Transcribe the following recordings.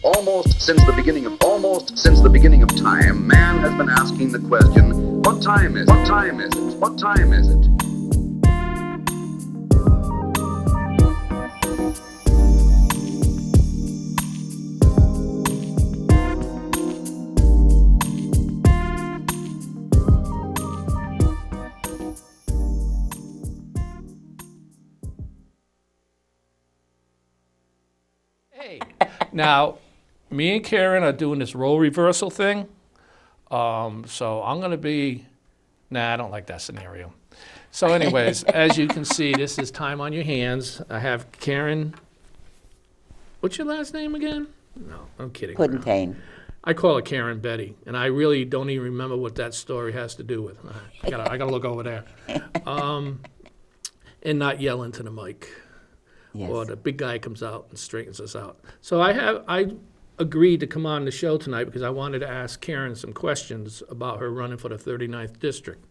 Almost since the beginning of time, man has been asking the question, what time is it? What time is it? What time is it? Hey, now, me and Karen are doing this role reversal thing. So I'm going to be, I don't like that scenario. So anyways, as you can see, this is time on your hands. I have Karen, what's your last name again? No, I'm kidding. Putnam. I call her Karen Betty, and I really don't even remember what that story has to do with. I gotta look over there. And not yell into the mic. Yes. Or the big guy comes out and straightens us out. So I agreed to come on the show tonight because I wanted to ask Karen some questions about her running for the 39th district.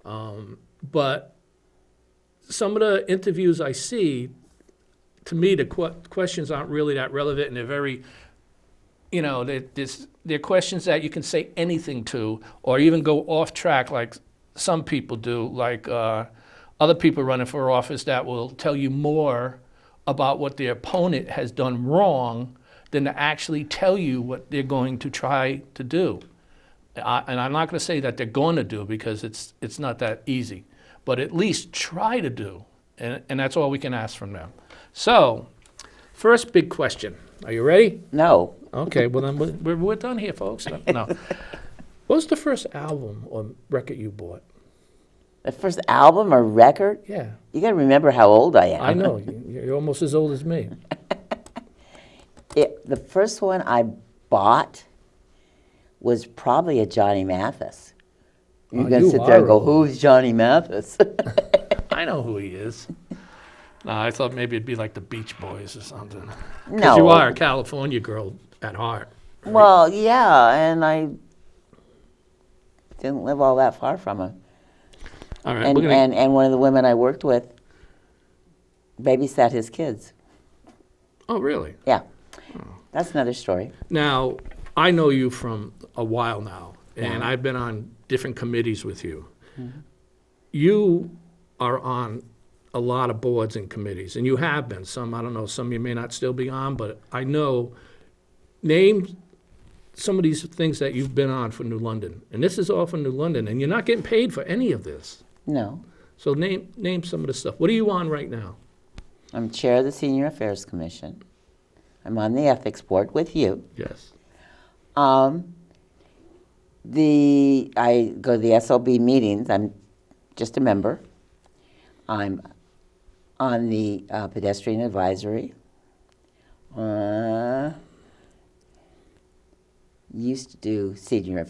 But some of the interviews I see, to me, the questions aren't really that relevant, and they're very, they're questions that you can say anything to, or even go off track like some people do, like other people running for office that will tell you more about what their opponent has done wrong than to actually tell you what they're going to try to do. And I'm not going to say that they're going to do, because it's not that easy, but at least try to do, and that's all we can ask from them. So, first big question. Are you ready? No. Okay, well then we're done here, folks. No. What was the first album or record you bought? The first album or record? Yeah. You got to remember how old I am. I know. You're almost as old as me. The first one I bought was probably a Johnny Mathis. You're going to sit there and go, who's Johnny Mathis? I know who he is. No, I thought maybe it'd be like the Beach Boys or something. No. Because you are a California girl at heart. Right? Well, yeah, and I didn't live all that far from him. All right, And one of the women I worked with babysat his kids. Oh, really? Yeah. That's another story. Now, I know you from a while now, and Yeah. I've been on different committees with you. Mm-hmm. You are on a lot of boards and committees, and you have been. Some, I don't know, some you may not still be on, but I know. Name some of these things that you've been on for New London. And this is all for New London, and you're not getting paid for any of this. No. So name some of the stuff. What are you on right now? I'm chair of the Senior Affairs Commission. I'm on the ethics board with you. Yes. I go to the SLB meetings. I'm just a member. I'm on the pedestrian advisory. Used to do senior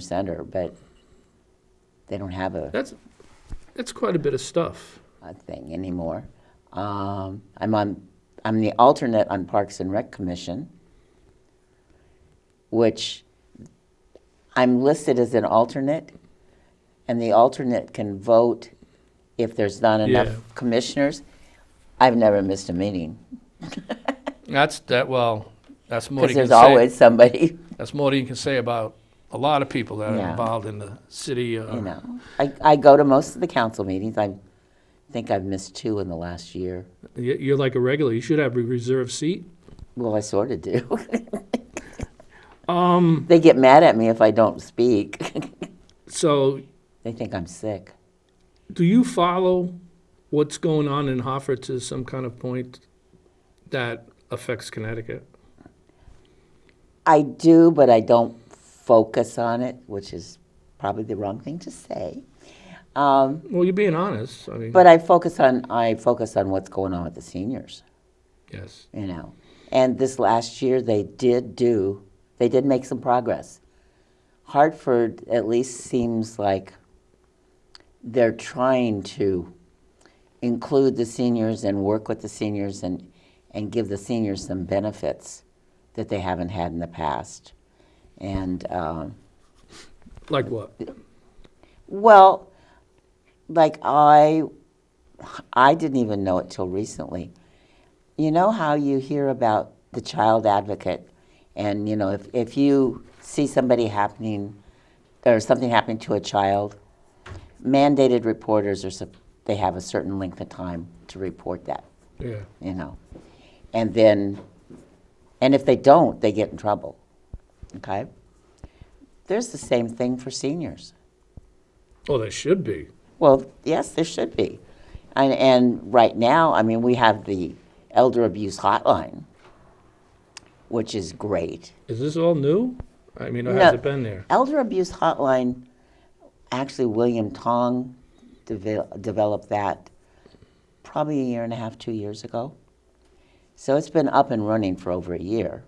center, but they don't have a That's quite a bit of stuff. thing anymore. I'm the alternate on Parks and Rec Commission, which I'm listed as an alternate, and the alternate can vote if there's not enough commissioners. I've never missed a meeting. That's more Because than you can there's say. always somebody. That's more than you can say about a lot of people that are involved in the city. I go to most of the council meetings. I think I've missed 2 in the last year. You're like a regular. You should have a reserved seat. Well, I sort of do. They get mad at me if I don't speak. So, They think I'm sick. do you follow what's going on in Hartford to some kind of point that affects Connecticut? I do, but I don't focus on it, which is probably the wrong thing to say. Well, you're being honest. I mean, But I focus on what's going on with the seniors, yes. And this last year they did make some progress. Hartford at least seems like they're trying to include the seniors and work with the seniors and give the seniors some benefits that they haven't had in the past. And Like what? well, like I didn't even know it till recently. You know how you hear about the child advocate And, if you see something happening to a child, mandated reporters they have a certain length of time to report that, Yeah. And then, and if they don't, they get in trouble, okay? There's the same thing for seniors. Oh, there should be. Well, yes, there should be. And right now, we have the Elder Abuse Hotline, which is great. Is this all new? Or No, has it been there? Elder Abuse Hotline, actually William Tong developed that probably a year and a half, 2 years ago. So it's been up and running for over a year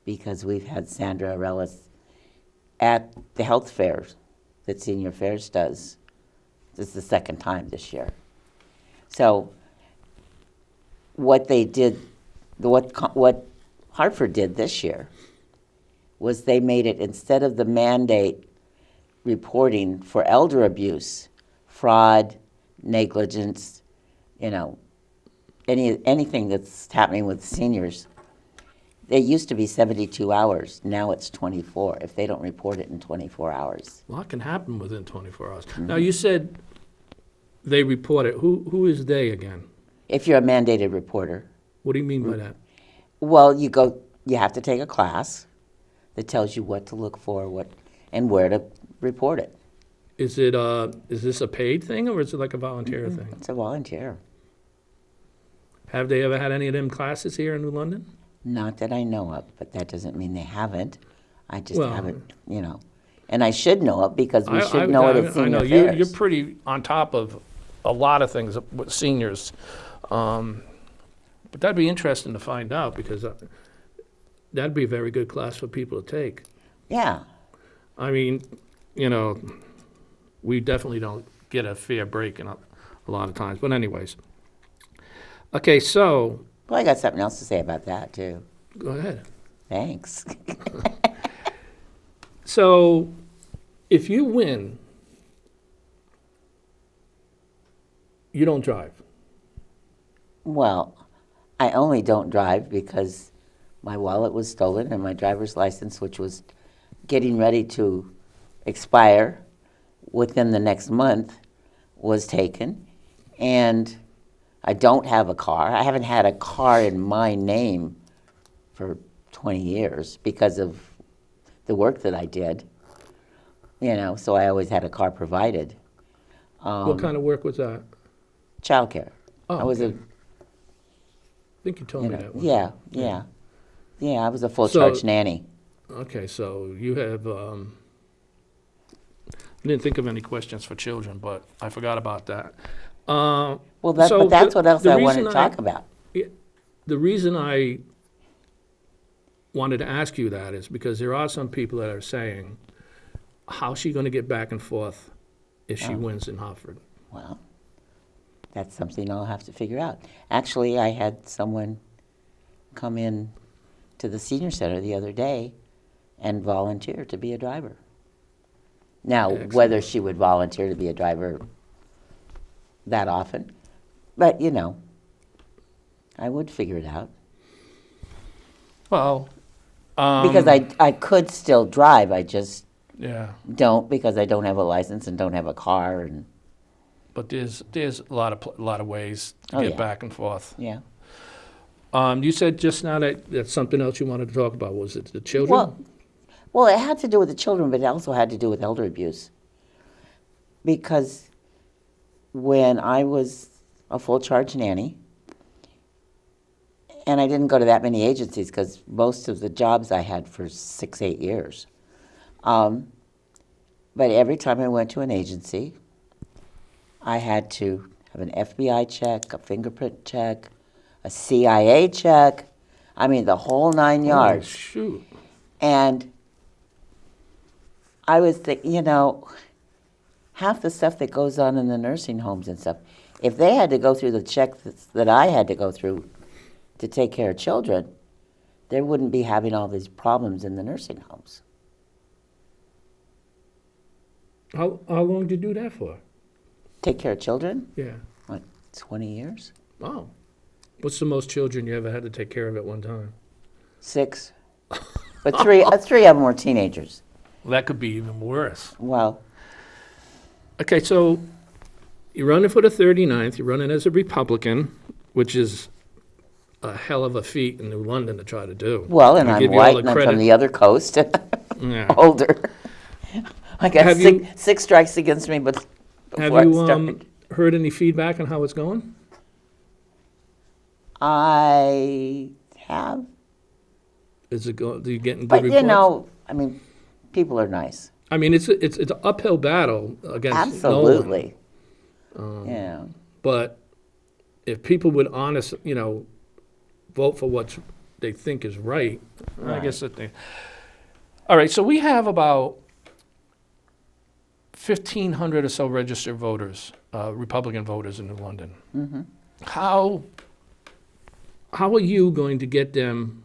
because we've had Sandra Arelis at the health fairs that Senior Affairs does. This is the second time this year. So what they did, what Hartford did this year was they made it, instead of the mandate reporting for elder abuse, fraud, negligence, anything that's happening with seniors, it used to be 72 hours. Now it's 24 if they don't report it in 24 hours. A lot can happen within 24 hours. Now, you said they report it. Who is they again? If you're a mandated reporter. What do you mean by that? Well, you have to take a class that tells you what to look for, and where to report it. Is this a paid thing, or is it like a volunteer thing? It's a volunteer. Have they ever had any of them classes here in New London? Not that I know of, but that doesn't mean they haven't. I just Well, haven't, And I should know it because we should know it at I Senior know Affairs. you're pretty on top of a lot of things with seniors, but that'd be interesting to find out because that'd be a very good class for people to take. Yeah. We definitely don't get a fair break a lot of times. But anyways, okay, so Well, I got something else to say about that, too. go ahead. Thanks. So if you win, you don't drive. Well, I only don't drive because my wallet was stolen and my driver's license, which was getting ready to expire within the next month, was taken. And I don't have a car. I haven't had a car in my name for 20 years because of the work that I did. So I always had a car provided. What kind of work was that? Childcare. Oh, I was okay. I think you told me that one. Yeah, I was a full So- charge nanny. Okay, so you have, I didn't think of any questions for children, but I forgot about that. Well, So but that's what else the I wanted reason to talk about. The reason I wanted to ask you that is because there are some people that are saying, how's she going to get back and forth if she wins in Hartford? Well, that's something I'll have to figure out. Actually, I had someone come in to the senior center the other day and volunteer to be a driver. Now, Excellent. whether she would volunteer to be a driver that often, but I would figure it out. Well, Because I could still drive, I just yeah, don't because I don't have a license and don't have a car and but there's a lot of ways to Oh, get yeah. back and forth. yeah. You said just now that that's something else you wanted to talk about. Was it the children? Well, it had to do with the children, but it also had to do with elder abuse. Because when I was a full charge nanny, and I didn't go to that many agencies because most of the jobs I had for 6-8 years. But every time I went to an agency, I had to have an FBI check, a fingerprint check, a CIA check. The whole 9 yards. Oh, shoot. And I was thinking, half the stuff that goes on in the nursing homes and stuff, if they had to go through the checks that I had to go through to take care of children, they wouldn't be having all these problems in the nursing homes. How long did you do that for? Take care of children? Yeah. Like 20 years? Oh. What's the most children you ever had to take care of at one time? 6. But three of them were teenagers. Well, that could be even worse. Well, Okay, so you're running for the 39th. You're running as a Republican, which is a hell of a feat in New London to try to do. and I I'm give you all white the and I'm from credit. the other coast, Yeah. older. I got Have you- six strikes against me, but Have before I you started. heard any feedback on how it's going? I have. Is it going? Are you getting good But, reports? I mean, people are nice. I mean, it's an uphill battle against Absolutely. no one. Yeah. But if people would vote for what they think is right, I guess that they. All right, so we have about 1,500 or so registered voters, Republican voters in New London. Mm-hmm. How are you going to get them,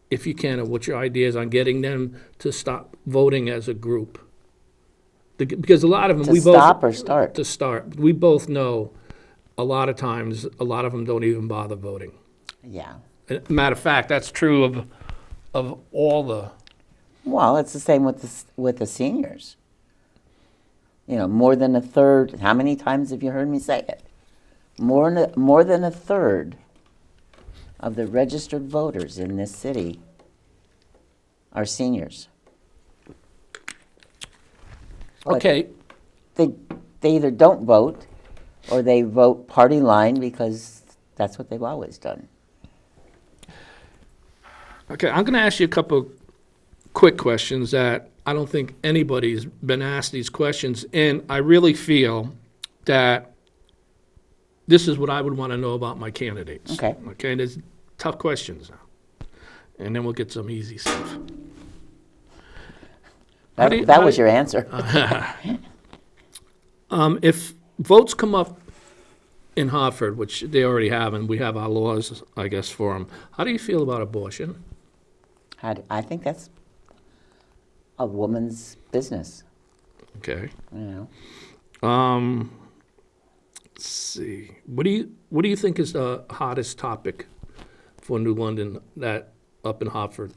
if you can, or what's your ideas on getting them to stop voting as a group? Because a lot of them, To stop or start? To start. We both know a lot of times, a lot of them don't even bother voting. Yeah. Matter of fact, that's true of all the. Well, it's the same with the seniors. More than a third. How many times have you heard me say it? More than a third of the registered voters in this city are seniors. But Okay, They either don't vote or they vote party line because that's what they've always done. okay. I'm going to ask you a couple quick questions that I don't think anybody's been asked these questions, and I really feel that this is what I would want to know about my candidates. Okay. Okay, there's tough questions now, and then we'll get some easy stuff. That was your answer. If votes come up in Hartford, which they already have, and we have our laws, I guess, for them, how do you feel about abortion? I think that's a woman's business. Okay. You Let's see. What do you think is the hottest topic for New London that up in Hartford?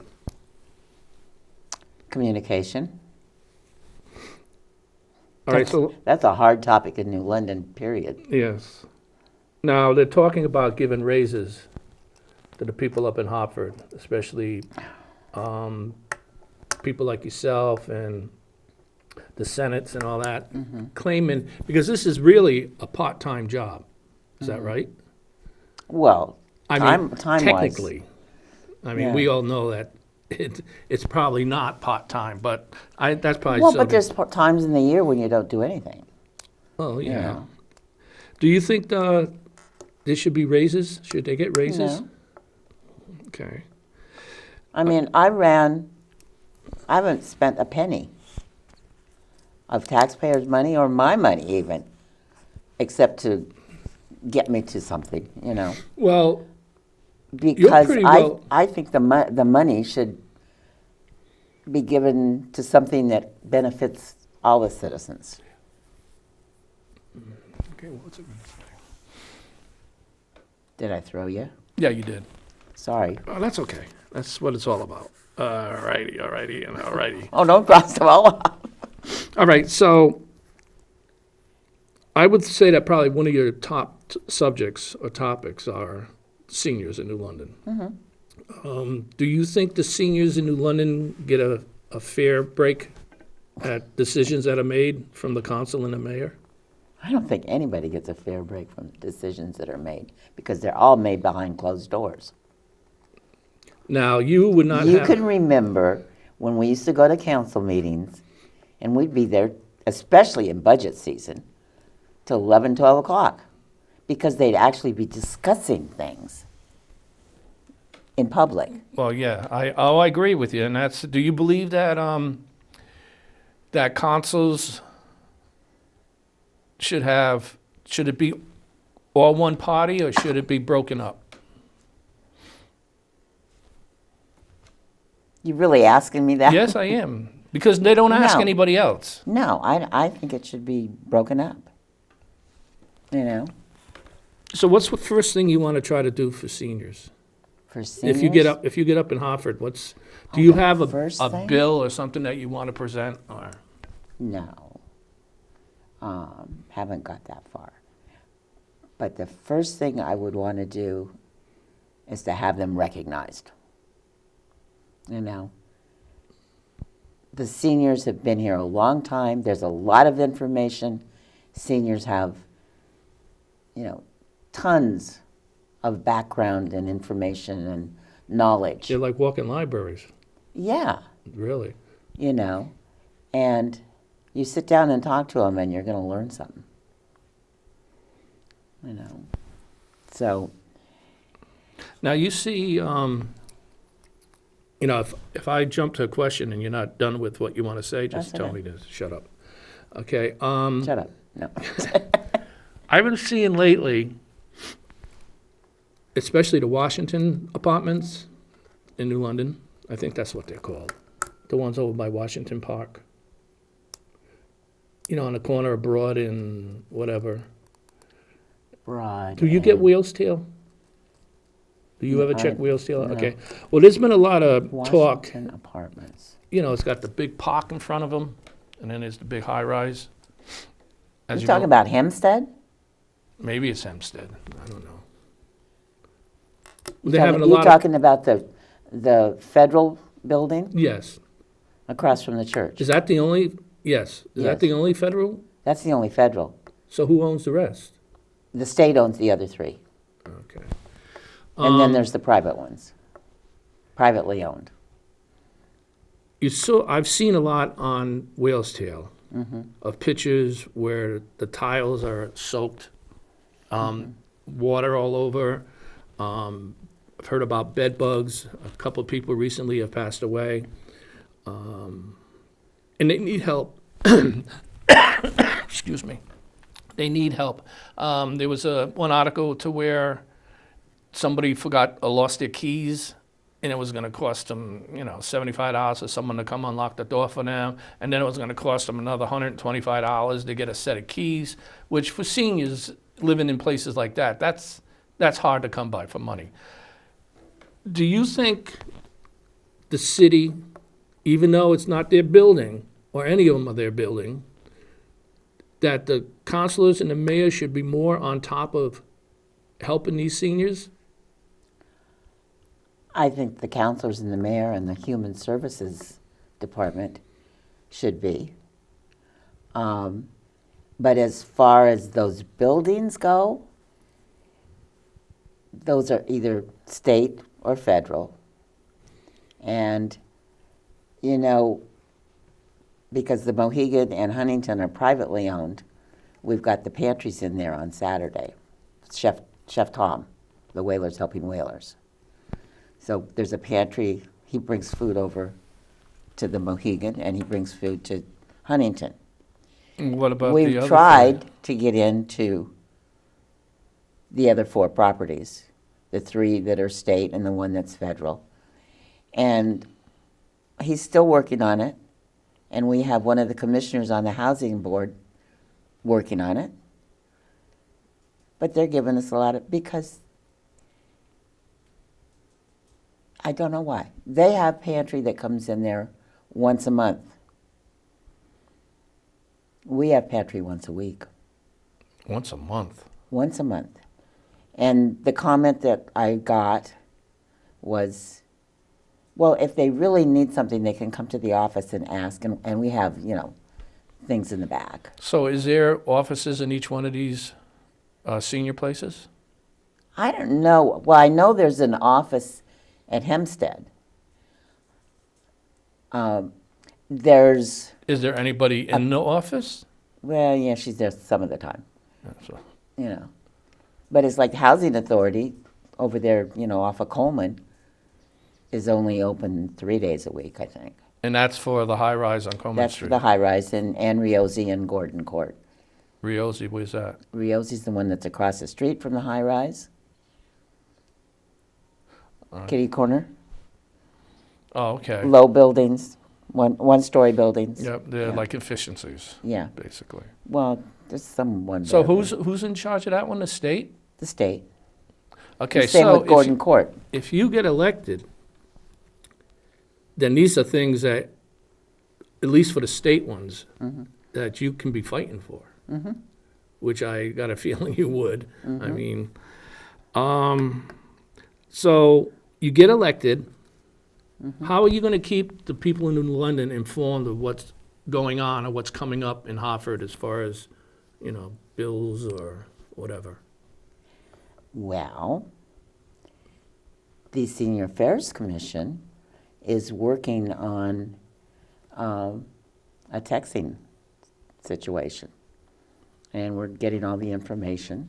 Communication. All right, so That's a hard topic in New London, period. yes. Now they're talking about giving raises to the people up in Hartford, especially people like yourself and the senates and all that, claiming because this is really a part-time job. Is that right? Well, I mean, time-wise. technically. I mean, Yeah. we all know that it's probably not part-time, but that's probably Well, something. but there's times in the year when you don't do anything. Oh, yeah. Yeah. Do you think there should be raises? Should they get raises? No. Okay. I mean, I haven't spent a penny of taxpayers' money or my money even, except to get me to something, Well, Because pretty well- I think the money should be given to something that benefits all the citizens. okay, what's it gonna say? Did I throw you? Yeah, you did. Sorry. Oh, that's okay. That's what it's all about. All righty, and all righty. Oh, don't cross them all off. All right, so I would say that probably one of your top subjects or topics are seniors in New London. Do you think the seniors in New London get a fair break at decisions that are made from the council and the mayor? I don't think anybody gets a fair break from the decisions that are made because they're all made behind closed doors. Now, you would not You have... can remember when we used to go to council meetings and we'd be there, especially in budget season, till 11, 12 o'clock because they'd actually be discussing things in public. Well, yeah, I agree with you, and that's. Do you believe that that councils should it be all one party or should it be broken up? You really asking me that? Yes, I am, because they don't ask No. anybody else. No, I think it should be broken up. So, what's the first thing you want to try to do for seniors? For seniors? If you get up in Hartford, do you have first a thing? bill or something that you want to present? Or No. Haven't got that far. But the first thing I would want to do is to have them recognized. You know, the seniors have been here a long time. There's a lot of information. Seniors have, tons of background and information and knowledge. they're like walking libraries, Yeah, really. And you sit down and talk to them and you're going to learn something. So. Now you see, if I jump to a question and you're not done with what you want to say, just That's tell okay. me to shut up. Okay. Shut up. No. I've been seeing lately, especially the Washington apartments in New London. I think that's what they're called. The ones over by Washington Park. On the corner of Broad and whatever. Broad. Do you get and Wheels Tail? Do you ever I- check Wheels Tail? no. Okay. Well, there's been a lot of talk. Washington Apartments. It's got the big park in front of them, and then there's the big high-rise. You talking about Hempstead? Maybe it's Hempstead. I don't know. You They're having a you lot talking about the federal building Yes. across from the church? Is that the only? Yes. Is that Yes. the only federal? That's the only federal. So who owns the rest? The state owns the other three. Okay. And then there's the private ones, privately owned. I've seen a lot on Whale's Tail of pictures where the tiles are soaked, water all over. I've heard about bed bugs. A couple of people recently have passed away. And they need help. Excuse me. They need help. There was one article to where somebody lost their keys, and it was going to cost them, $75 for someone to come unlock the door for them, and then it was going to cost them another $125 to get a set of keys, which for seniors living in places like that, that's hard to come by for money. Do you think the city, even though it's not their building, or any of them are their building, that the councilors and the mayor should be more on top of helping these seniors? I think the counselors and the mayor and the human services department should be. But as far as those buildings go, those are either state or federal. And, because the Mohegan and Huntington are privately owned, we've got the pantries in there on Saturday. Chef Tom, the Whalers Helping Whalers. So there's a pantry. He brings food over to the Mohegan, and he brings food to Huntington. And what about the We've other tried three? to get into the other 4 properties, the 3 that are state and the 1 that's federal. And he's still working on it. And we have one of the commissioners on the housing board working on it. But they're giving us a lot of, because I don't know why. They have pantry that comes in there once a month. We have pantry once a week. Once a month. Once a month. And the comment that I got was, well, if they really need something, they can come to the office and ask, and we have, things in the back. So is there offices in each one of these senior places? I don't know. Well, I know there's an office at Hempstead. There's, Is there anybody in the office? well, yeah, she's there some of the time, Yeah, so- But it's like the Housing Authority over there, off of Coleman, is only open 3 days a week, I think. And that's for the high rise on Coleman That's Street? the high rise and Riozzi and Gordon Court. Riozzi, where's that? Riozzi's the one that's across the street from the high rise. Kitty corner, Oh, okay. low buildings, one-story buildings. Yep, they're Yeah. like efficiencies, Yeah. basically. Well, there's some one. So bedroom. who's in charge of that one? The state? The state? Okay, Same so with Gordon Court. if you get elected, then these are things that, at least for the state ones, that you can be fighting for, which I got a feeling you would. I mean, so you get elected. How are you going to keep the people in New London informed of what's going on or what's coming up in Hartford as far as, bills or whatever? Well, the Senior Affairs Commission is working on a texting situation. And we're getting all the information.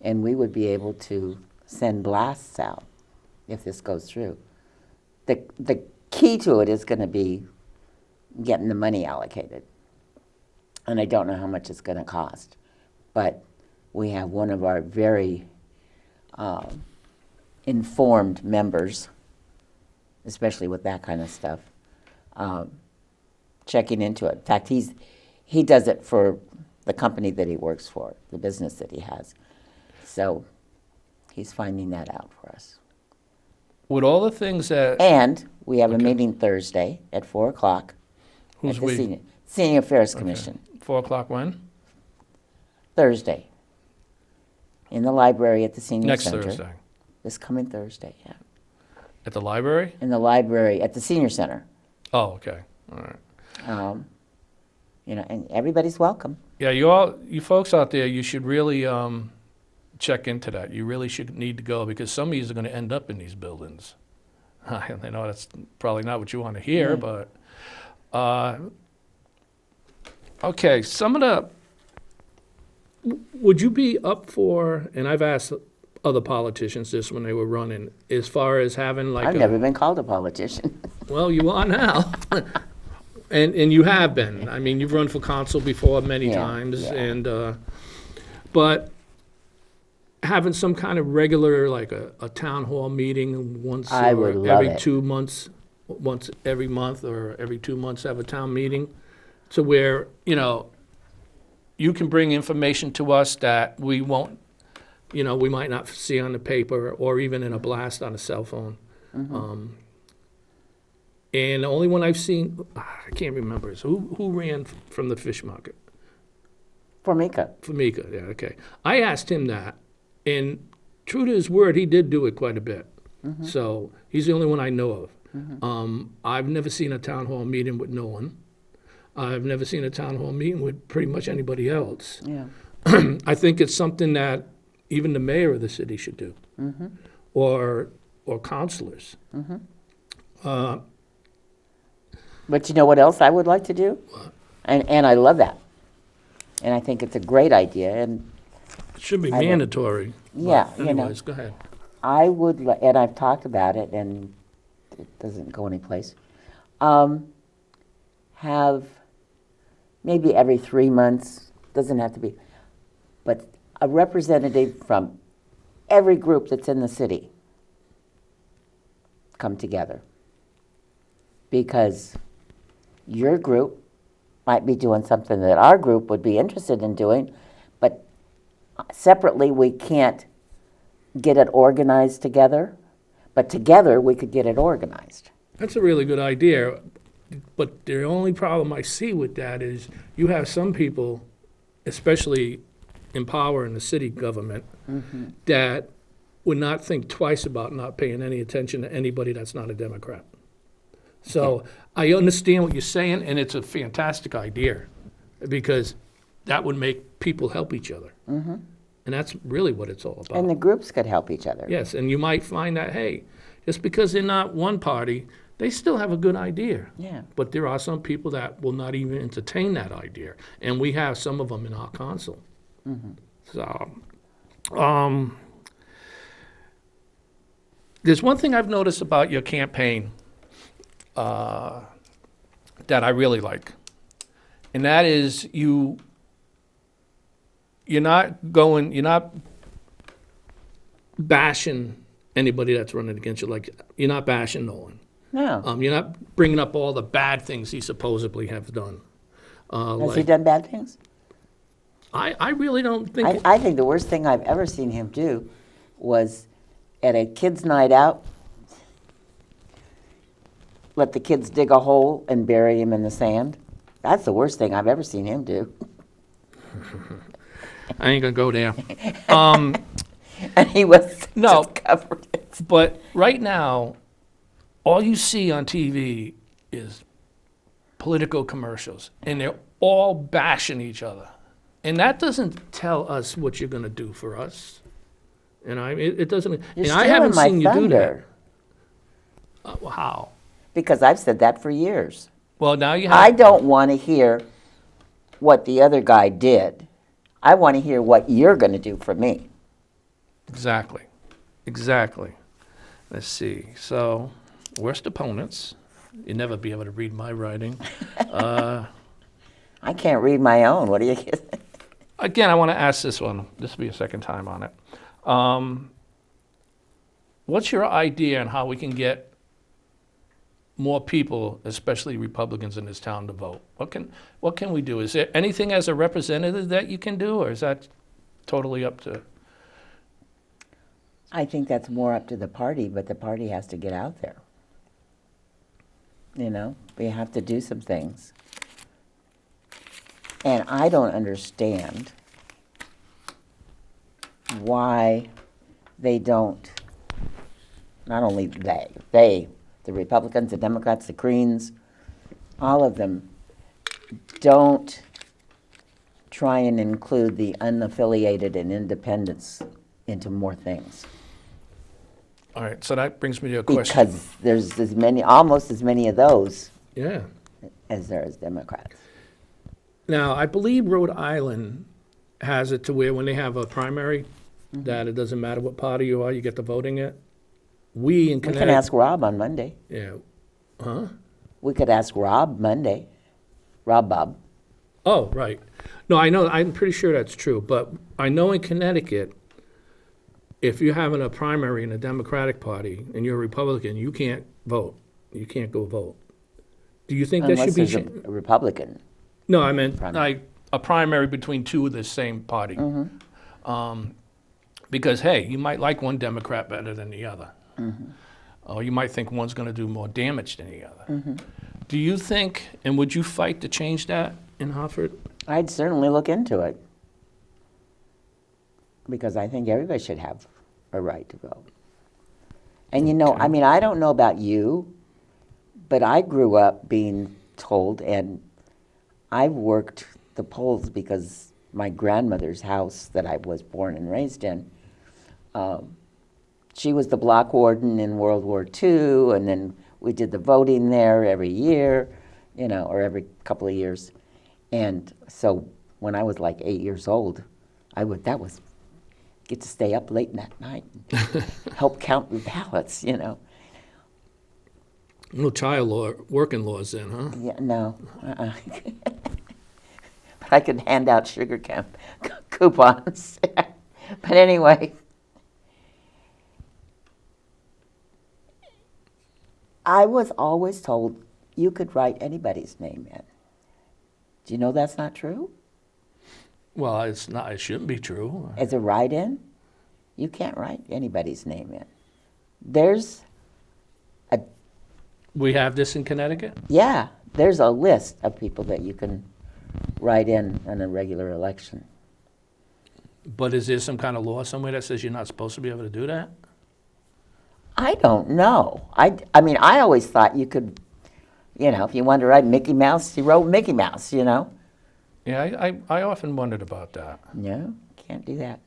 And we would be able to send blasts out if this goes through. The key to it is going to be getting the money allocated. And I don't know how much it's going to cost. But we have one of our very informed members, especially with that kind of stuff, checking into it. In fact, he does it for the company that he works for, the business that he has. So he's finding that out for us. With all the things that... And we have a Okay. meeting Thursday at 4 o'clock Who's at the we? Senior Affairs Okay. Commission. 4 o'clock when? Thursday. In the library at the Senior Next Center. Thursday. This coming Thursday, yeah. At the library? In the library at the Senior Center. Oh, okay. All right. And everybody's welcome. Yeah, you folks out there, you should really check into that. You really should need to go because some of you are going to end up in these buildings. I know that's probably not what you want to hear, but okay. Some of the would you be up for? And I've asked other politicians this when they were running, as far as having like I've never been called a politician. Well, you are now. And you have been. I mean, you've run for council before many Yeah, times, yeah. and but having some kind of regular, like a town hall meeting once I or would love every it. 2 months, once every month or every 2 months have a town meeting, to where you can bring information to us that we won't, we might not see on the paper or even in a blast on a cell phone. And the only one I've seen, I can't remember, is who ran from the fish market? Formica. Famika, yeah, okay. I asked him that, and true to his word, he did do it quite a bit. So he's the only one I know of. I've never seen a town hall meeting with no one. I've never seen a town hall meeting with pretty much anybody else. Yeah. I think it's something that even the mayor of the city should do, or councilors. But you know what else I would like to do? And I love that. And I think it's a great idea. And It should be I don't- mandatory. but Yeah, anyways, go ahead. I would, and I've talked about it, and it doesn't go anyplace. Have maybe every 3 months, doesn't have to be, but a representative from every group that's in the city come together. Because your group might be doing something that our group would be interested in doing, but separately we can't get it organized together, but together we could get it organized. That's a really good idea, but the only problem I see with that is you have some people, especially in power in the city government, that would not think twice about not paying any attention to anybody that's not a Democrat. So I understand what you're saying, and it's a fantastic idea, because that would make people help each other. And that's really what it's all about. And the groups could help each other. Yes, and you might find that, hey, just because they're not one party, they still have a good idea. Yeah. But there are some people that will not even entertain that idea, and we have some of them in our council. So, there's one thing I've noticed about your campaign that I really like, and that is you're not bashing anybody that's running against you. Like, you're not bashing no one. No. You're not bringing up all the bad things he supposedly has done. Has he done bad things? I really don't think. I think the worst thing I've ever seen him do was at a kid's night out, let the kids dig a hole and bury him in the sand. That's the worst thing I've ever seen him do. I ain't gonna go there. And he was No. just covered in. But right now, all you see on TV is political commercials, and they're all bashing each other. And that doesn't tell us what you're going to do for us. And it doesn't. You're And I haven't stealing seen my you do that. thunder. How? Because I've said that for years. Well, now you have. I don't want to hear what the other guy did. I want to hear what you're going to do for me. Exactly. Let's see. So, worst opponents. You'll never be able to read my writing. I can't read my own. What do you get? Again, I want to ask this one. This will be a second time on it. What's your idea on how we can get more people, especially Republicans in this town, to vote? What can we do? Is there anything as a representative that you can do, or is that totally up to? I think that's more up to the party, but the party has to get out there. You know, we have to do some things. And I don't understand why they don't, not only they, the Republicans, the Democrats, the Greens, all of them, don't try and include the unaffiliated and independents into more things. All right, so that brings me to a question. Because there's almost as many of those Yeah. as there is Democrats. Now, I believe Rhode Island has it to where when they have a primary, that it doesn't matter what party you are, you get the voting it. We in We Connecticut. can ask Rob on Monday. Yeah. Huh? We could ask Rob Monday. Rob Bob. Oh, right. No, I know. I'm pretty sure that's true. But I know in Connecticut, if you're having a primary in a Democratic Party and you're a Republican, you can't vote. You can't go vote. Do you think that Unless should be? there's a Republican. No, I meant Primary. like a primary between two of the same party. Because, hey, you might like one Democrat better than the other. Or you might think one's going to do more damage than the other. Do you think, and would you fight to change that in Hartford? I'd certainly look into it. Because I think everybody should have a right to vote. And you know, Okay. I mean, I don't know about you, but I grew up being told, and I've worked the polls because my grandmother's house that I was born and raised in, she was the block warden in World War II, and then we did the voting there every year, you know, or every couple of years. And so when I was like 8 years old, that was get to stay up late that night and help count the ballots, you know. No child law, working laws then, huh? Yeah, no. But I could hand out sugar coupons. But anyway, I was always told you could write anybody's name in. Do you know that's not true? Well, it's not. It shouldn't be true. As a write-in, you can't write anybody's name in. There's We have this in Connecticut? there's a list of people that you can write in a regular election. But is there some kind of law somewhere that says you're not supposed to be able to do that? I don't know. I mean, I always thought you could, you know, if you wanted to write Mickey Mouse, you wrote Mickey Mouse, you know. Yeah, I often wondered about that. No, can't do that.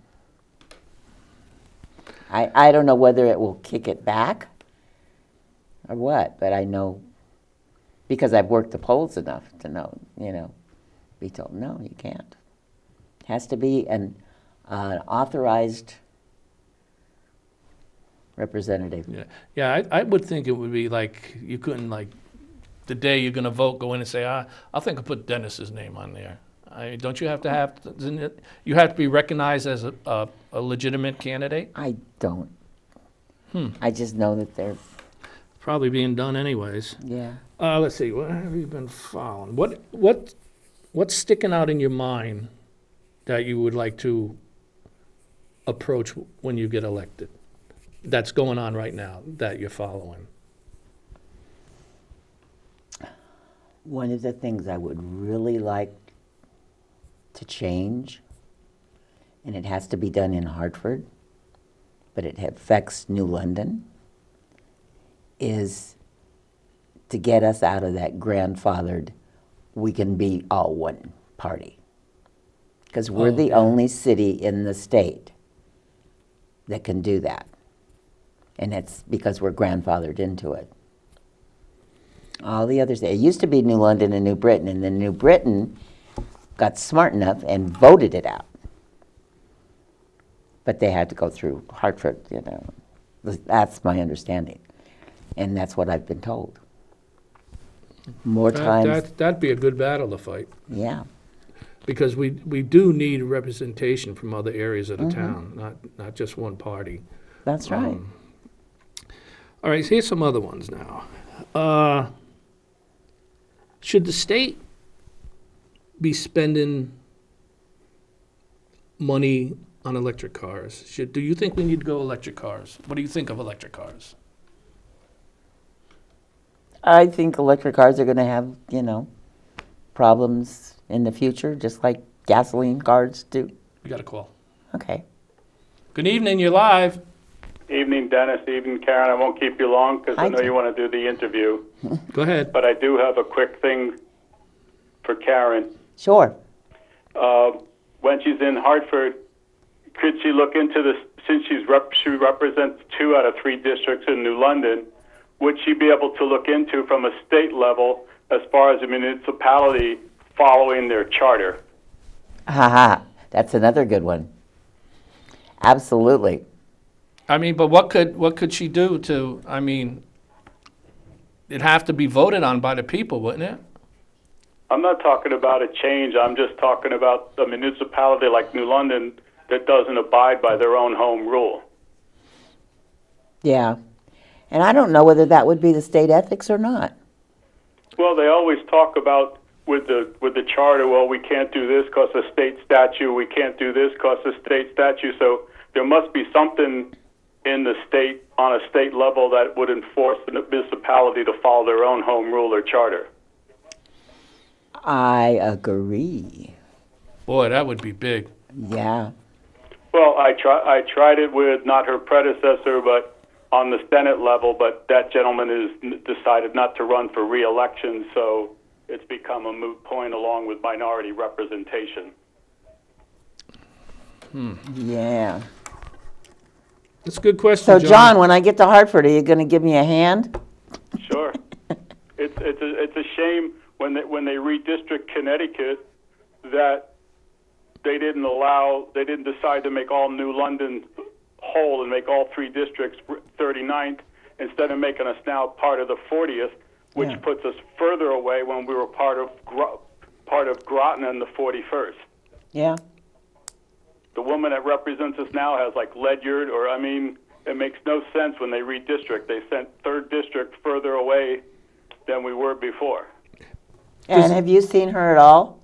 I don't know whether it will kick it back or what, but I know, because I've worked the polls enough to know, you know, be told, no, you can't. It has to be an authorized representative. Yeah, I would think it would be like, you couldn't like, the day you're going to vote, go in and say, I think I'll put Dennis's name on there. Don't you have to have, you have to be recognized as a legitimate candidate? I don't. I just know that they're, Probably being done anyways. yeah. Let's see, what have you been following? What's sticking out in your mind that you would like to approach when you get elected? that's going on right now that you're following? One of the things I would really like to change, and it has to be done in Hartford, but it affects New London, is to get us out of that grandfathered, we can be all one party. Because we're the only city in the state that can do that. And it's because we're grandfathered into it. All the others, it used to be New London and New Britain, and then New Britain got smart enough and voted it out. But they had to go through Hartford, you know. That's my understanding. And that's what I've been told. More times. That'd be a good battle to fight. Yeah. Because we do need representation from other areas of the town, not just one party. That's right. All right, here's some other ones now. Should the state be spending money on electric cars? Do you think we need to go electric cars? What do you think of electric cars? I think electric cars are going to have, you know, problems in the future, just like gasoline cars do. You got a call. Okay. Good evening, you're live. Evening, Dennis. Evening, Karen. I won't keep you long because I know you want to do the interview. Go ahead. But I do have a quick thing for Karen. Sure. When she's in Hartford, could she look into this, since she represents 2 out of 3 districts in New London, would she be able to look into from a state level as far as a municipality following their charter? Haha, that's another good one. Absolutely. I mean, but what could she do to, I mean, it'd have to be voted on by the people, wouldn't it? I'm not talking about a change. I'm just talking about a municipality like New London that doesn't abide by their own home rule. Yeah. And I don't know whether that would be the state ethics or not. Well, they always talk about with the charter, well, we can't do this because of state statute, we can't do this because of state statute. So there must be something in the state, on a state level, that would enforce the municipality to follow their own home rule or charter. I agree. Boy, that would be big. Yeah. Well, I tried it with not her predecessor, but on the Senate level, but that gentleman has decided not to run for re-election, so it's become a moot point along with minority representation. Yeah. That's a good question, So, John, when I get to Hartford, are you going to give me a hand? Sure. It's a shame when they redistrict Connecticut that they didn't decide to make all New London whole and make all 3 districts 39th instead of making us now part of the 40th, which puts us further away when we were part of Groton and the 41st. Yeah. The woman that represents us now has like Ledyard, or I mean, it makes no sense when they redistrict. They sent 3rd district further away than we were before. And have you seen her at all?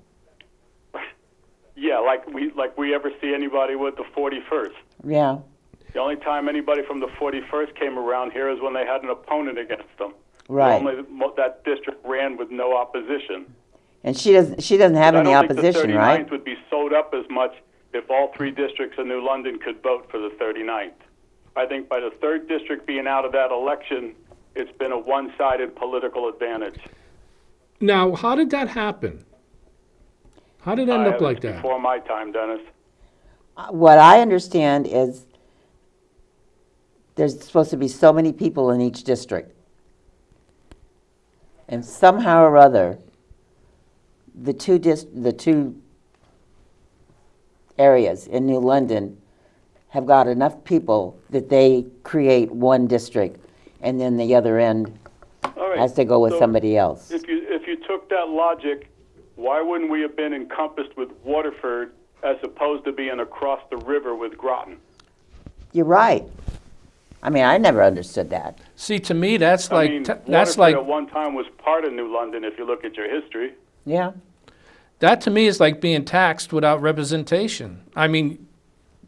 Yeah, like we ever see anybody with the 41st. Yeah. The only time anybody from the 41st came around here is when they had an opponent against them. Right. That district ran with no opposition. And she doesn't have any opposition, right? I don't think the 39th would be sewed up as much if all 3 districts in New London could vote for the 39th. I think by the 3rd district being out of that election, it's been a one-sided political advantage. Now, how did that happen? How did it end up like that? Before my time, Dennis. What I understand is there's supposed to be so many people in each district. And somehow or other, the two areas in New London have got enough people that they create one district, and then the other end has to go with somebody else. If you took that logic, why wouldn't we have been encompassed with Waterford as opposed to being across the river with Groton? You're right. I mean, I never understood that. See, to me, that's like Waterford at one time was part of New London. If you look at your history. Yeah. That to me is like being taxed without representation. I mean,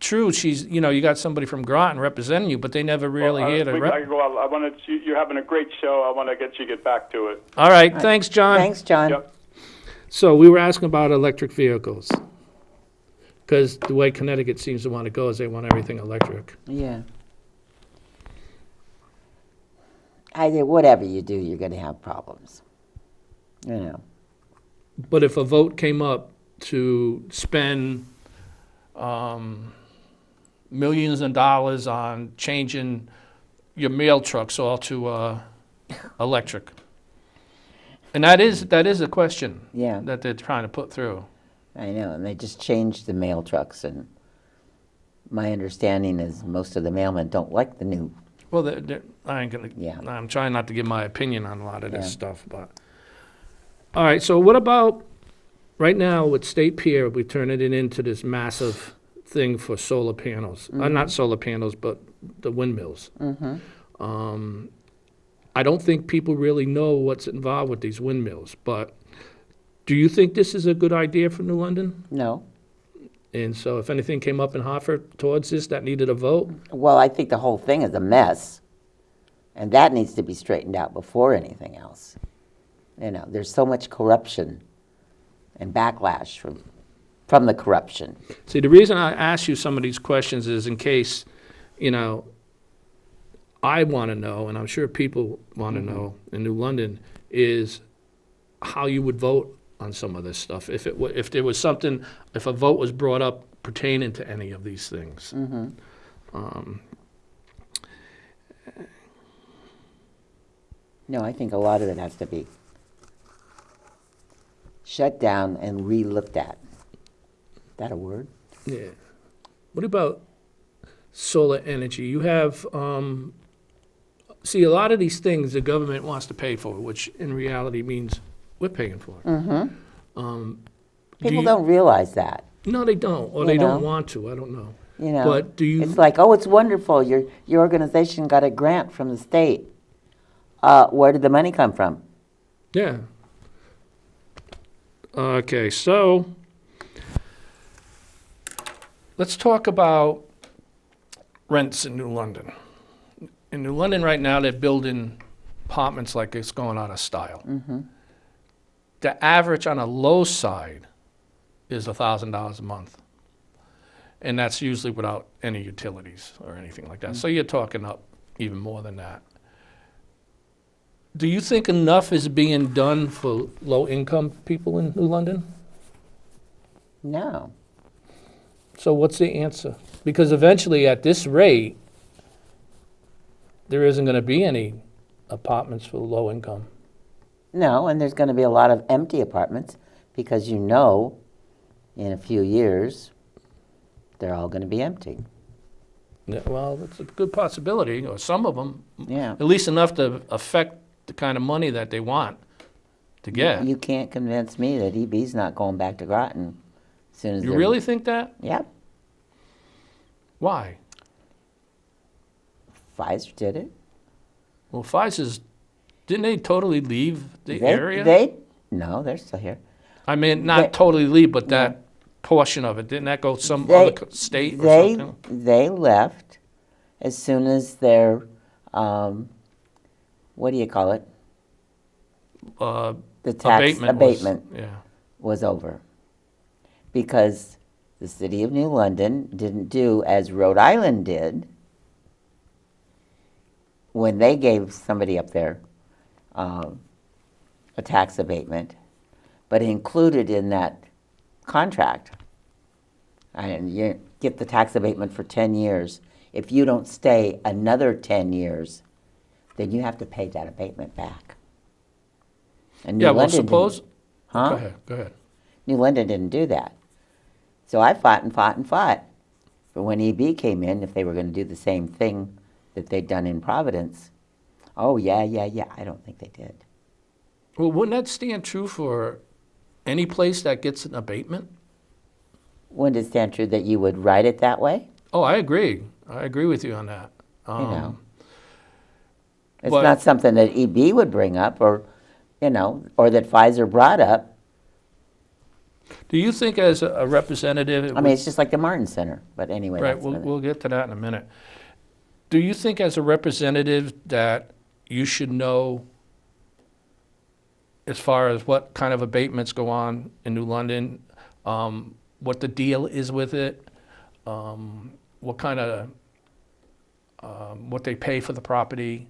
true, you got somebody from Groton representing you, but they never really hear the you're having a great show. I want to get back to it. All right, thanks, John. Thanks, John. Yep. So we were asking about electric vehicles, because the way Connecticut seems to want to go is they want everything electric. Yeah. Whatever you do, you're going to have problems. You know. But if a vote came up to spend millions of dollars on changing your mail trucks all to electric, and that is a question that they're trying to put through. I know, and they just changed the mail trucks, and my understanding is most of the mailmen don't like the new. Well, I ain't gonna. Yeah. I'm trying not to give my opinion on a lot of this stuff, but all right. So what about right now with State Pier? We're turning it into this massive thing for solar panels. Not solar panels, but the windmills. I don't think people really know what's involved with these windmills, but do you think this is a good idea for New London? No. And so if anything came up in Hartford towards this that needed a vote? Well, I think the whole thing is a mess, and that needs to be straightened out before anything else. You know, there's so much corruption and backlash from the corruption. See, the reason I ask you some of these questions is in case, I want to know, and I'm sure people want to know in New London, is how you would vote on some of this stuff. If there was something, if a vote was brought up pertaining to any of these things. No, I think a lot of it has to be shut down and re-looked at. Is that a word? Yeah. What about solar energy? You have, see, a lot of these things the government wants to pay for, which in reality means we're paying for it. People don't realize that. No, they don't, or they don't want to. I don't know. You know, but do you? It's like, oh, it's wonderful. Your organization got a grant from the state. Where did the money come from? Yeah. Okay, so let's talk about rents in New London. In New London right now, they're building apartments like it's going out of style. The average on a low side is $1,000 a month. And that's usually without any utilities or anything like that. So you're talking up even more than that. Do you think enough is being done for low-income people in New London? No. So what's the answer? Because eventually, at this rate, there isn't going to be any apartments for low income. No, and there's going to be a lot of empty apartments because in a few years, they're all going to be empty. Yeah, well, that's a good possibility, or some of them. Yeah. At least enough to affect the kind of money that they want to get. You can't convince me that EB's not going back to Groton as soon as You really think that? Yep. Why? Pfizer did it. Well, Pfizer's, didn't they totally leave the area? No, they're still here. I mean, not totally leave, but that portion of it. Didn't that go some other state or something? They left as soon as their, what do you call it? The tax abatement was over. Because the city of New London didn't do as Rhode Island did when they gave somebody up there a tax abatement, but included in that contract, and you get the tax abatement for 10 years. If you don't stay another 10 years, then you have to pay that abatement back. And New London suppose... Huh? Go ahead. New London didn't do that. So I fought and fought and fought for when EB came in, if they were going to do the same thing that they'd done in Providence. Oh, yeah. I don't think they did. Well, wouldn't that stand true for any place that gets an abatement? Wouldn't it stand true that you would write it that way? Oh, I agree. I agree with you on that. It's not something that EB would bring up or that Pfizer brought up. Do you think as a representative, I mean, it's just like the Martin Center, but anyway. right, that's we'll get to that in a minute. Do you think as a representative that you should know as far as what kind of abatements go on in New London, what the deal is with it, what kind of, what they pay for the property,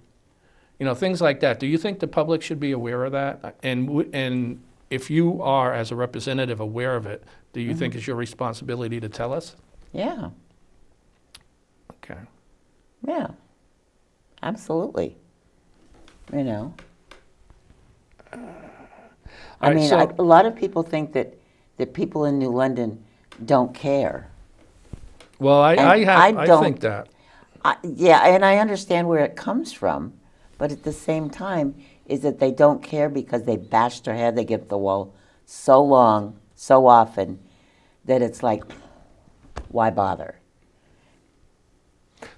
things like that. Do you think the public should be aware of that? And if you are, as a representative, aware of it, do you think it's your responsibility to tell us? Yeah, Okay. yeah, absolutely. I right, mean, so- a lot of people think that people in New London don't care. Well, I don't- think that. Yeah, and I understand where it comes from, but at the same time, is that they don't care because they bash their head against the wall so long, so often, that it's like, why bother?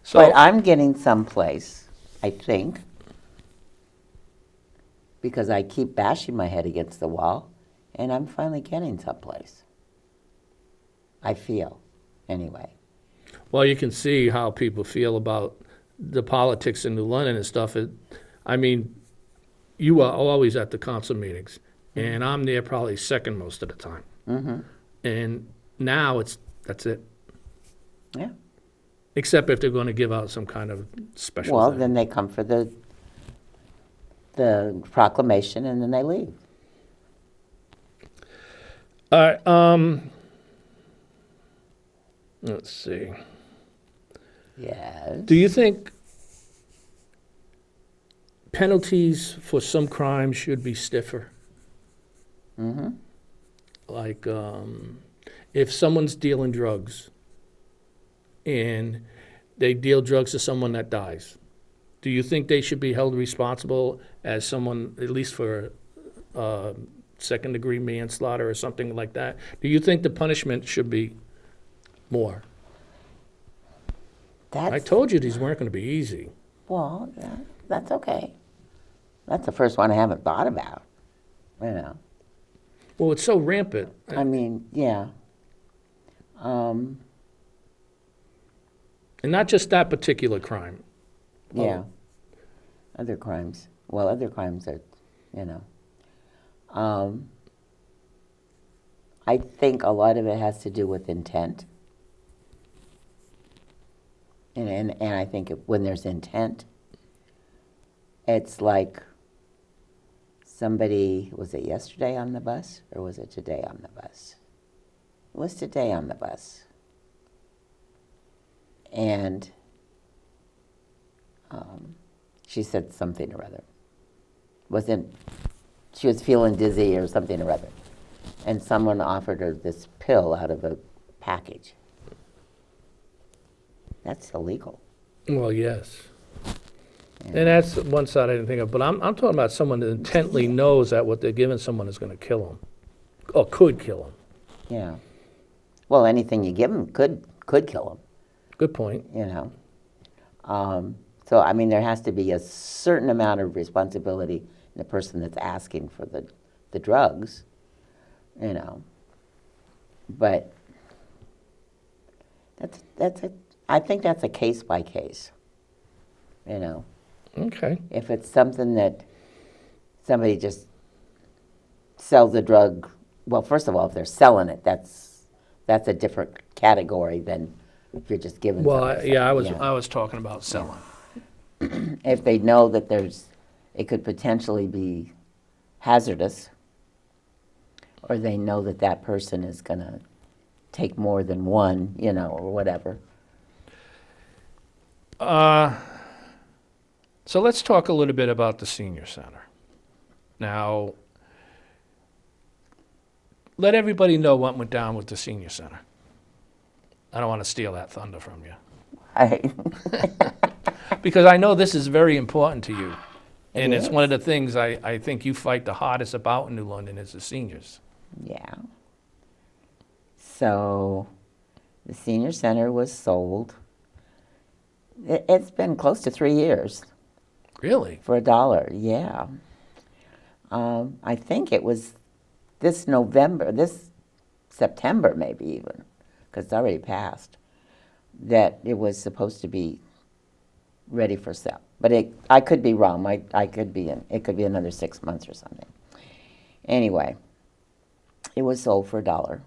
So, But I'm getting someplace, I think, because I keep bashing my head against the wall, and I'm finally getting someplace. I feel, anyway. well, you can see how people feel about the politics in New London and stuff. I mean, you are always at the council meetings, and I'm there probably second most of the time. Mm-hmm. And now that's it. Yeah. Except if they're going to give out some kind of special Well, thing. then they come for the proclamation, and then they leave. All right. Let's see. Yes. Do you think penalties for some crimes should be stiffer? Mm-hmm. Like if someone's dealing drugs and they deal drugs to someone that dies, do you think they should be held responsible as someone, at least for second-degree manslaughter or something like that? Do you think the punishment should be more? I told you these weren't going to be easy. Well, yeah, that's okay. That's the first one I haven't thought about. Well, it's so rampant. I mean, yeah. And not just that particular crime. Yeah. Other crimes. Well, other crimes are, I think a lot of it has to do with intent. And I think when there's intent, it's like somebody, was it yesterday on the bus or was it today on the bus? It was today on the bus. And she said something or other. She was feeling dizzy or something or other. And someone offered her this pill out of a package. That's illegal. Well, yes. And that's one side I didn't think of. But I'm talking about someone that intently knows that what they're giving someone is going to kill them, or could kill them. Yeah. Well, anything you give them could kill them. Good point. So, I mean, there has to be a certain amount of responsibility in the person that's asking for the drugs, But I think that's a case by case, Okay. If it's something that somebody just sells the drug, well, first of all, if they're selling it, that's a different category than if you're just giving. Well, something. I was talking about selling. If they know that it could potentially be hazardous, or they know that person is going to take more than one, or whatever. So let's talk a little bit about the senior center. Now, let everybody know what went down with the senior center. I don't want to steal that thunder from you. Because I know this is very important to you. And it's one of the things I think you fight the hardest about in New London is the seniors. Yeah. So the senior center was sold. It's been close to 3 years. Really? For $1, yeah. I think it was this November, September maybe even, because it's already passed, that it was supposed to be ready for sale. But I could be wrong. It could be another 6 months or something. Anyway, it was sold for $1.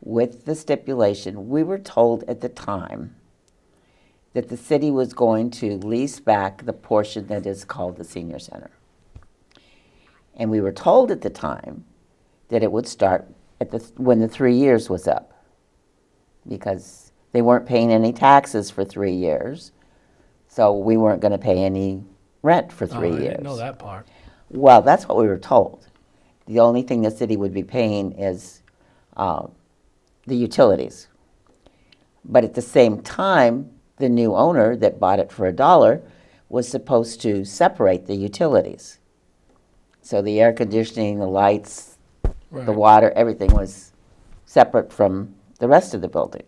With the stipulation, we were told at the time that the city was going to lease back the portion that is called the senior center. And we were told at the time that it would start when the 3 years was up, because they weren't paying any taxes for 3 years, so we weren't going to pay any rent for 3 years. I didn't know that part. Well, that's what we were told. The only thing the city would be paying is the utilities. But at the same time, the new owner that bought it for $1 was supposed to separate the utilities. So the air conditioning, the lights, Right. the water, everything was separate from the rest of the building.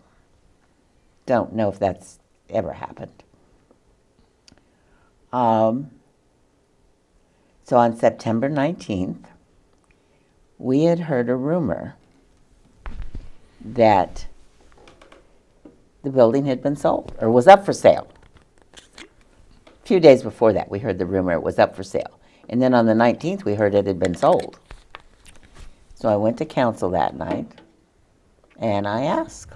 Don't know if that's ever happened. So on September 19th, we had heard a rumor that the building had been sold, or was up for sale. A few days before that, we heard the rumor it was up for sale. And then on the 19th, we heard it had been sold. So I went to council that night, and I asked,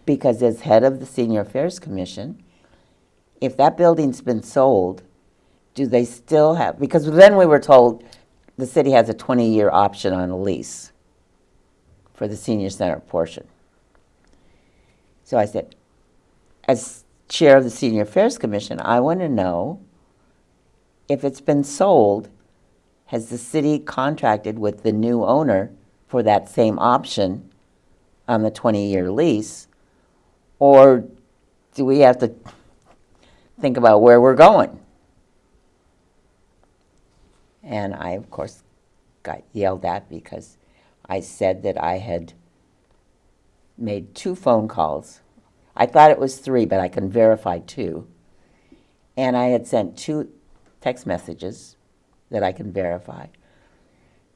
because as head of the Senior Affairs Commission, if that building's been sold, do they still have, because then we were told the city has a 20-year option on a lease for the senior center portion. So I said, as chair of the Senior Affairs Commission, I want to know if it's been sold, has the city contracted with the new owner for that same option on the 20-year lease, or do we have to think about where we're going? And I, of course, got yelled at because I said that I had made 2 phone calls. I thought it was 3, but I can verify 2. And I had sent 2 text messages that I can verify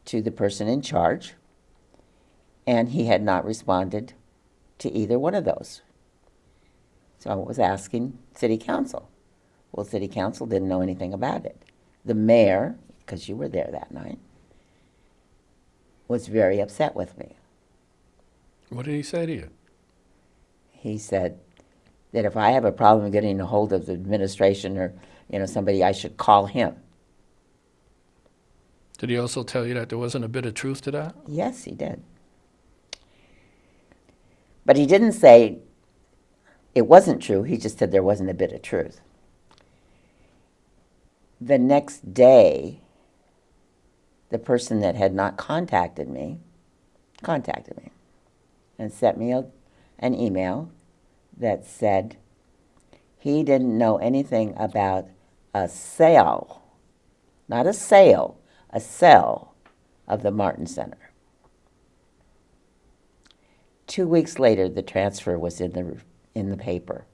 to the person in charge, and he had not responded to either one of those. So I was asking City Council. Well, City Council didn't know anything about it. The mayor, because you were there that night, was very upset with me. What did he say to you? He said that if I have a problem getting a hold of the administration or somebody, I should call him. Did he also tell you that there wasn't a bit of truth to that? Yes, he did. But he didn't say it wasn't true. He just said there wasn't a bit of truth. The next day, the person that had not contacted me and sent me an email that said he didn't know anything about a sale, not a sale, a sale of the Martin Center. 2 weeks later, the transfer was in the paper,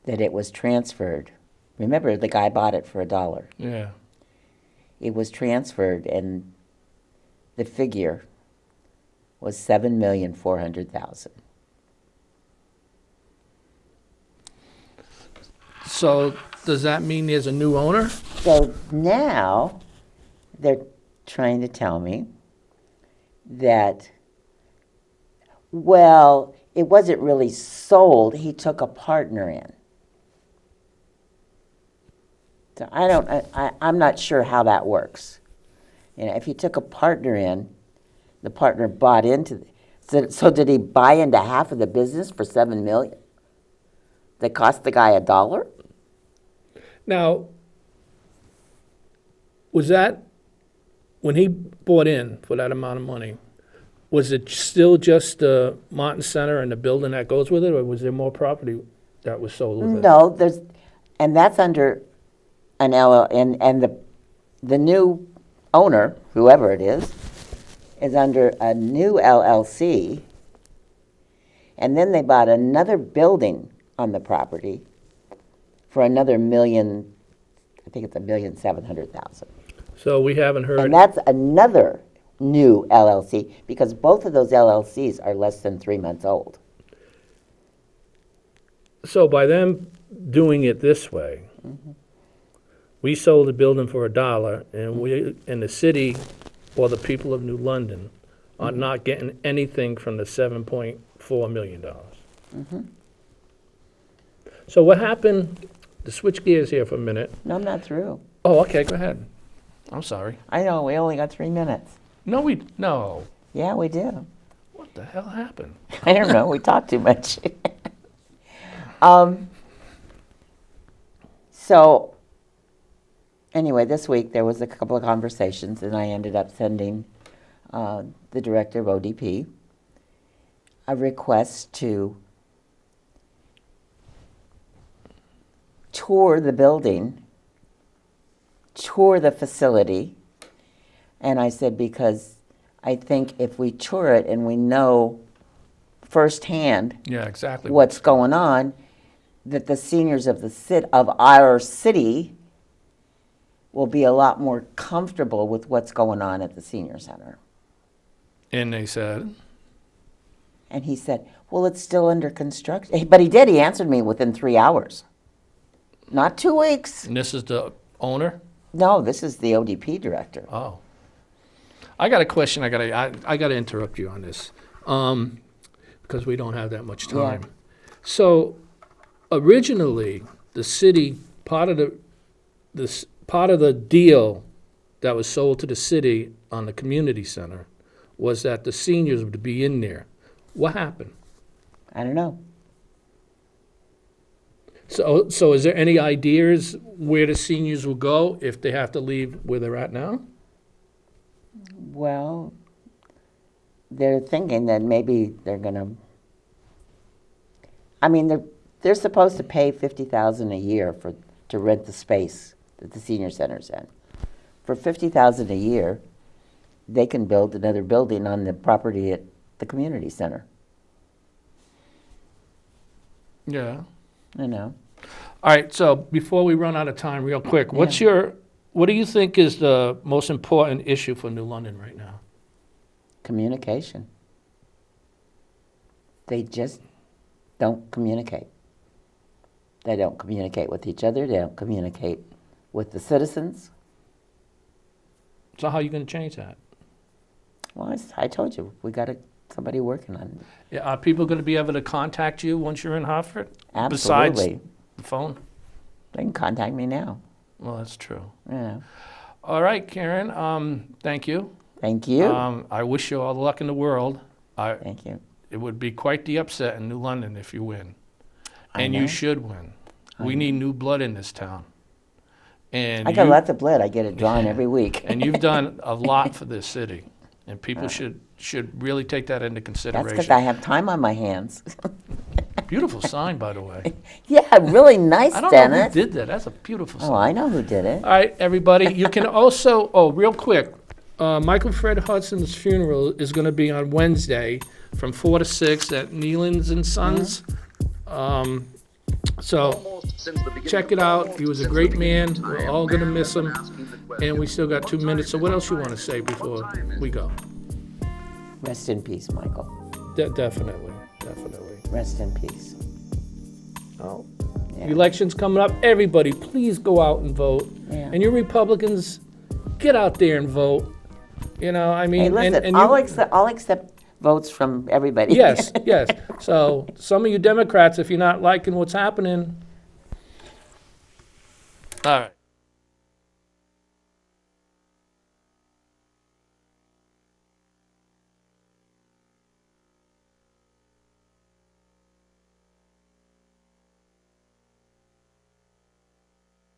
that it was transferred. Remember, the guy bought it for $1. Yeah. It was transferred, and the figure was $7,400,000. So does that mean there's a new owner? So now they're trying to tell me that, well, it wasn't really sold. He took a partner in. So I'm not sure how that works. If he took a partner in, the partner bought into it. So did he buy into half of the business for $7 million? That cost the guy $1? Now, was that, when he bought in for that amount of money, was it still just the Martin Center and the building that goes with it, or was there more property that was sold with it? No, and that's under an LL, and the new owner, whoever it is under a new LLC, and then they bought another building on the property for another $1,700,000. So we haven't heard. And that's another new LLC, because both of those LLCs are less than 3 months old. So by them doing it this way, we sold the building for $1, and we, and the city or the people of New London are not getting anything from the $7.4 million. So what happened, to switch gears here for a minute. No, I'm not through. Oh, okay, go ahead. I'm sorry. I know, we only got 3 minutes. No. Yeah, we do. What the hell happened? I don't know, we talk too much. So, anyway, this week there was a couple of conversations, and I ended up sending the director of ODP a request to tour the building, tour the facility. And I said, because I think if we tour it and we know firsthand Yeah, exactly. what's going on, that the seniors of our city will be a lot more comfortable with what's going on at the senior center. And they said, And he said, well, it's still under construction. But he did. He answered me within 3 hours. Not 2 weeks. and this is the owner? No, this is the ODP director. Oh. I got a question. I gotta interrupt you on this, because we don't have that much time. Yeah. So, originally, the city, part of the deal that was sold to the city on the community center was that the seniors would be in there. What happened? I don't know. So is there any ideas where the seniors will go if they have to leave where they're at now? Well, they're thinking that maybe they're going to... I mean, they're supposed to pay $50,000 a year to rent the space that the senior center's in. For $50,000 a year, they can build another building on the property at the community center. Yeah. You know. All right, so before we run out of time, real quick, what do you think is the most important issue for New London right now? Communication. They just don't communicate. They don't communicate with each other. They don't communicate with the citizens. So how are you going to change that? Well, I told you, we got somebody working on it. Yeah, are people going to be able to contact you once you're in Hartford? Absolutely. Besides the phone? They can contact me now. Well, that's true. Yeah. All right, Karen, thank you. Thank you. I wish you all the luck in the world. Thank you. It would be quite the upset in New London if you win. And know. you should win. We need new blood in this town. And I got lots of blood. I get it drawn every week. And you've done a lot for this city. And people should really take that into That's consideration. because I have time on my hands. Beautiful sign, by the way. Yeah, really nice, I don't know Dennis. who did that. That's a beautiful sign. Oh, I know who did it. All right, everybody. You can also, real quick, Michael Fred Hudson's funeral is going to be on Wednesday from 4 to 6 at Nealon's and Sons. So check it out. He was a great man. We're all going to miss him. And we still got 2 minutes. So what else you want to say before we go? Rest in peace, Michael. Definitely. Rest in peace. Oh. Yeah. Elections coming up. Everybody, please go out and vote. Yeah. And you Republicans, get out there and vote. You know, I mean, Hey, listen, and I'll accept votes from everybody. yes. So some of you Democrats, if you're not liking what's happening, all right.